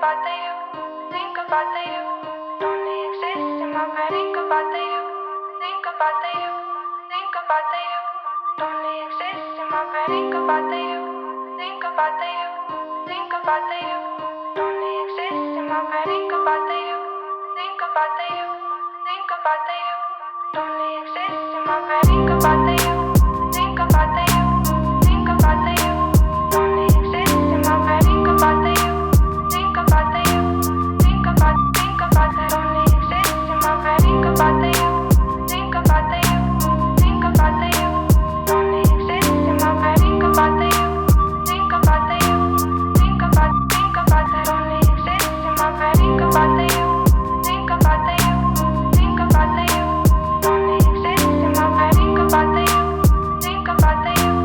about the you, think about the you. Don't exist in my brain. Think about the you, think about the you, think about the you. Don't exist in my brain. Think about the you, think about the you, think about the you. Don't exist in my brain. Think about the you, think about the you, think about the you. Don't exist in my brain. Think about the you, think about the you, think about the you. Don't exist in my brain. Think about the you, think about the you, think about the. Don't exist in my brain. Think about the you, think about the you, think about the you. Don't exist in my brain. Think about the you, think about the you, think about the. Don't exist in my brain. Think about the you, think about the you, think about the you. Don't exist in my brain. Think about the you, think about the you,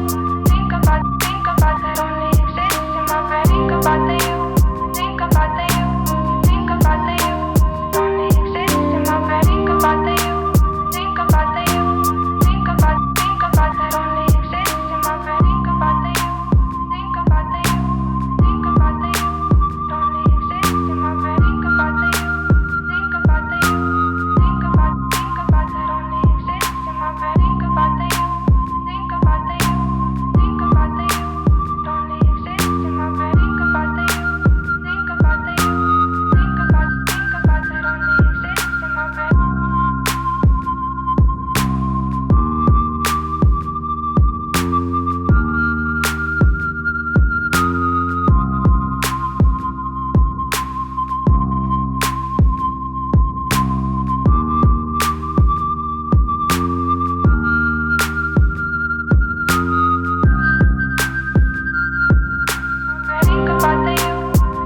think about the. Don't exist in my brain. Think about the you, think about the you, think about the you. Don't exist in my brain. Think about the you, think about the you, think about the. Don't exist in my brain. Think about the you, think about the you, think about the you. Don't exist in my brain. Think about the you, think about the you, think about the. Don't exist in my brain. Think about the you, think about the you, think about the you. Don't exist in my brain. Think about the you, think about the you, think about the. Don't exist in my brain. Think about the you,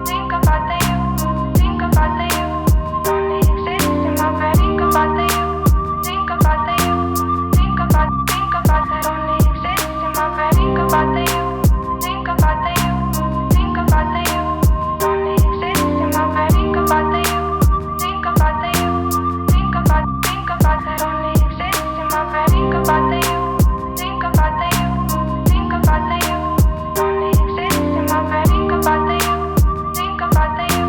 think about the you, think about the you. Don't exist in my brain. Think about the you, think about the you, think about the. Don't exist in my brain. Think about the you, think about the you, think about the you. Don't exist in my brain. Think about the you, think about the you, think about the. Don't exist in my brain. Think about the you, think about the you, think about the you. Don't exist in my brain. Think about the you, think about the you,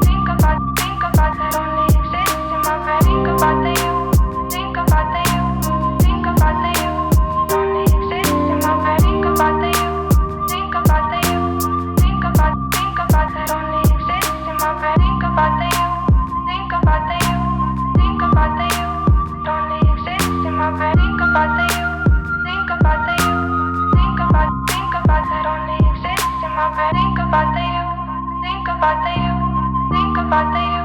think about the. Don't exist in my brain. Think about the you, think about the you, think about the you. Don't exist in my brain. Think about the you, think about the you, think about the. Don't exist in my brain. Think about the you, think about the you, think about the you. Don't exist in my brain. Think about the you, think about the you, think about the. Don't exist in my brain. Think about the you, think about the you, think about the you.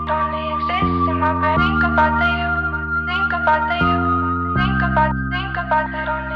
Don't exist in my brain. Think about the you, think about the you, think about the. Don't